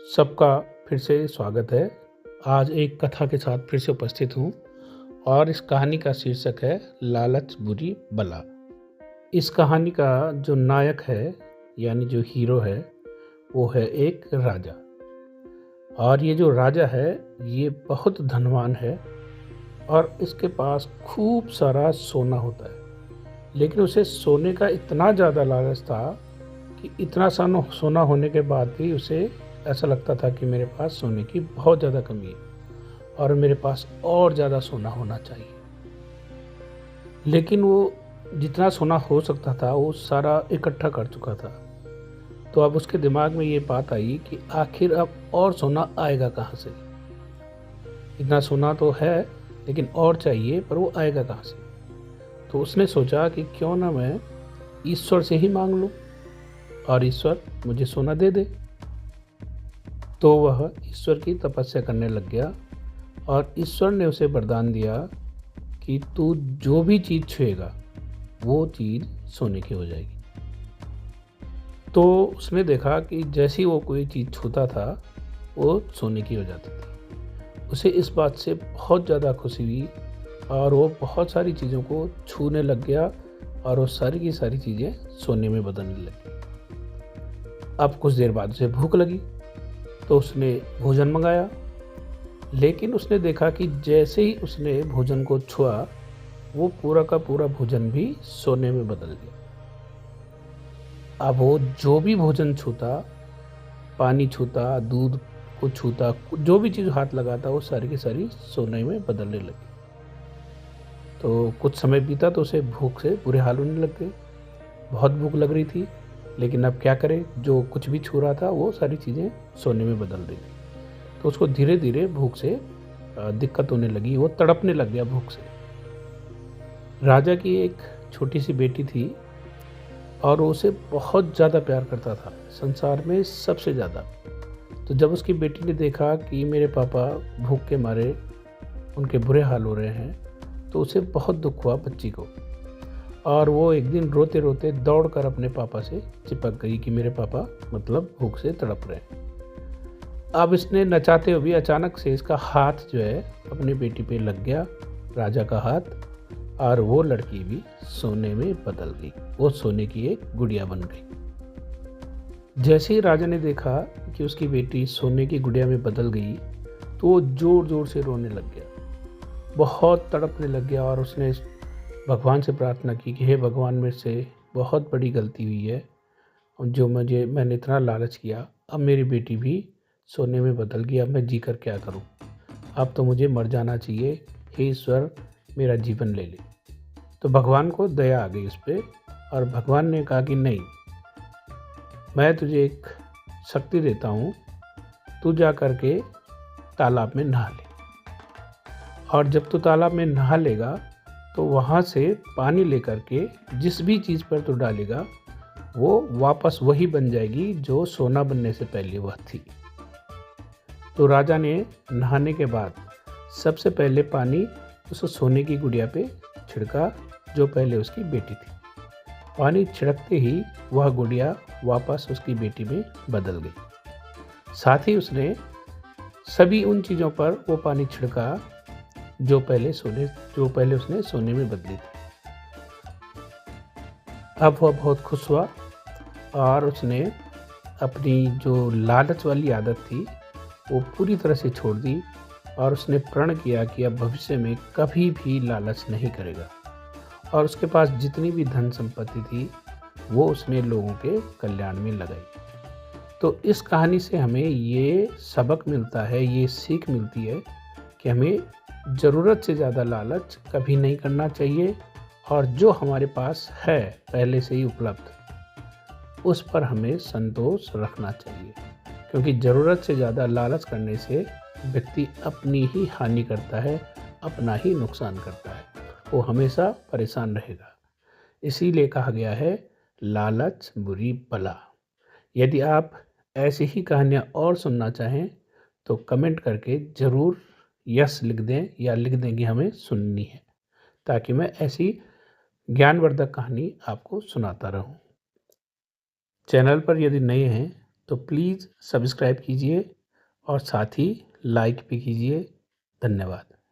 सबका फिर से स्वागत है। आज एक कथा के साथ फिर से उपस्थित हूँ और इस कहानी का शीर्षक है लालच बुरी बला। इस कहानी का जो नायक है यानी जो हीरो है वो है एक राजा। और ये जो राजा है ये बहुत धनवान है और इसके पास खूब सारा सोना होता है। लेकिन उसे सोने का इतना ज़्यादा लालच था कि इतना सोना होने के बाद भी उसे ऐसा लगता था कि मेरे पास सोने की बहुत ज़्यादा कमी है और मेरे पास और ज़्यादा सोना होना चाहिए। लेकिन वो जितना सोना हो सकता था वो सारा इकट्ठा कर चुका था। तो अब उसके दिमाग में ये बात आई कि आखिर अब और सोना आएगा कहाँ से। इतना सोना तो है लेकिन और चाहिए, पर वो आएगा कहाँ से। तो उसने सोचा कि क्यों ना मैं ईश्वर से ही मांग लूँ और ईश्वर मुझे सोना दे दे। तो वह ईश्वर की तपस्या करने लग गया और ईश्वर ने उसे वरदान दिया कि तू जो भी चीज़ छुएगा वो चीज़ सोने की हो जाएगी। तो उसने देखा कि जैसे ही वो कोई चीज़ छूता था वो सोने की हो जाती थी। उसे इस बात से बहुत ज़्यादा खुशी हुई और वो बहुत सारी चीज़ों को छूने लग गया और वो सारी की सारी चीज़ें सोने में बदलने लगी। अब कुछ देर बाद उसे भूख लगी तो उसने भोजन मंगाया। लेकिन उसने देखा कि जैसे ही उसने भोजन को छुआ वो पूरा का पूरा भोजन भी सोने में बदल गया। अब वो जो भी भोजन छूता, पानी छूता, दूध को छूता, जो भी चीज़ हाथ लगाता वो सारी की सारी सोने में बदलने लगी। तो कुछ समय बीता तो उसे भूख से बुरे हाल होने लग गए। बहुत भूख लग रही थी, लेकिन अब क्या करे, जो कुछ भी छू रहा था वो सारी चीज़ें सोने में बदल रही थी। तो उसको धीरे धीरे भूख से दिक्कत होने लगी, वो तड़पने लग गया भूख से। राजा की एक छोटी सी बेटी थी और वो उसे बहुत ज़्यादा प्यार करता था, संसार में सबसे ज़्यादा। तो जब उसकी बेटी ने देखा कि मेरे पापा भूख के मारे उनके बुरे हाल हो रहे हैं, तो उसे बहुत दुख हुआ बच्ची को। और वो एक दिन रोते रोते दौड़कर अपने पापा से चिपक गई कि मेरे पापा मतलब भूख से तड़प रहे हैं। अब इसने न चाहते हुए भी अचानक से इसका हाथ जो है अपनी बेटी पे लग गया, राजा का हाथ, और वो लड़की भी सोने में बदल गई। वो सोने की एक गुड़िया बन गई। जैसे ही राजा ने देखा कि उसकी बेटी सोने की गुड़िया में बदल गई तो वो जोर जोर से रोने लग गया, बहुत तड़पने लग गया और उसने भगवान से प्रार्थना की कि हे भगवान, मेरे से बहुत बड़ी गलती हुई है और जो मैंने इतना लालच किया, अब मेरी बेटी भी सोने में बदल गई, अब मैं जी कर क्या करूं, अब तो मुझे मर जाना चाहिए, हे ईश्वर मेरा जीवन ले ले। तो भगवान को दया आ गई उस पर और भगवान ने कहा कि नहीं, मैं तुझे एक शक्ति देता हूँ, तू जा करके तालाब में नहा ले। और जब तू तालाब में नहा लेगा तो वहाँ से पानी लेकर के जिस भी चीज़ पर तू डालेगा वो वापस वही बन जाएगी जो सोना बनने से पहले वह थी। तो राजा ने नहाने के बाद सबसे पहले पानी उस सोने की गुड़िया पे छिड़का जो पहले उसकी बेटी थी। पानी छिड़कते ही वह गुड़िया वापस उसकी बेटी में बदल गई। साथ ही उसने सभी उन चीज़ों पर वो पानी छिड़का जो पहले उसने सोने में बदली थी। अब वह बहुत खुश हुआ और उसने अपनी जो लालच वाली आदत थी वो पूरी तरह से छोड़ दी और उसने प्रण किया कि अब भविष्य में कभी भी लालच नहीं करेगा। और उसके पास जितनी भी धन संपत्ति थी वो उसने लोगों के कल्याण में लगाई। तो इस कहानी से हमें ये सबक मिलता है, ये सीख मिलती है कि हमें ज़रूरत से ज़्यादा लालच कभी नहीं करना चाहिए और जो हमारे पास है पहले से ही उपलब्ध उस पर हमें संतोष रखना चाहिए। क्योंकि ज़रूरत से ज़्यादा लालच करने से व्यक्ति अपनी ही हानि करता है, अपना ही नुकसान करता है, वो हमेशा परेशान रहेगा। इसीलिए कहा गया है लालच बुरी बला। यदि आप ऐसी ही कहानियाँ और सुनना चाहें तो कमेंट करके ज़रूर यस लिख दें या लिख दें कि हमें सुननी है, ताकि मैं ऐसी ज्ञानवर्धक कहानी आपको सुनाता रहूं। चैनल पर यदि नए हैं तो प्लीज़ सब्सक्राइब कीजिए और साथ ही लाइक भी कीजिए। धन्यवाद।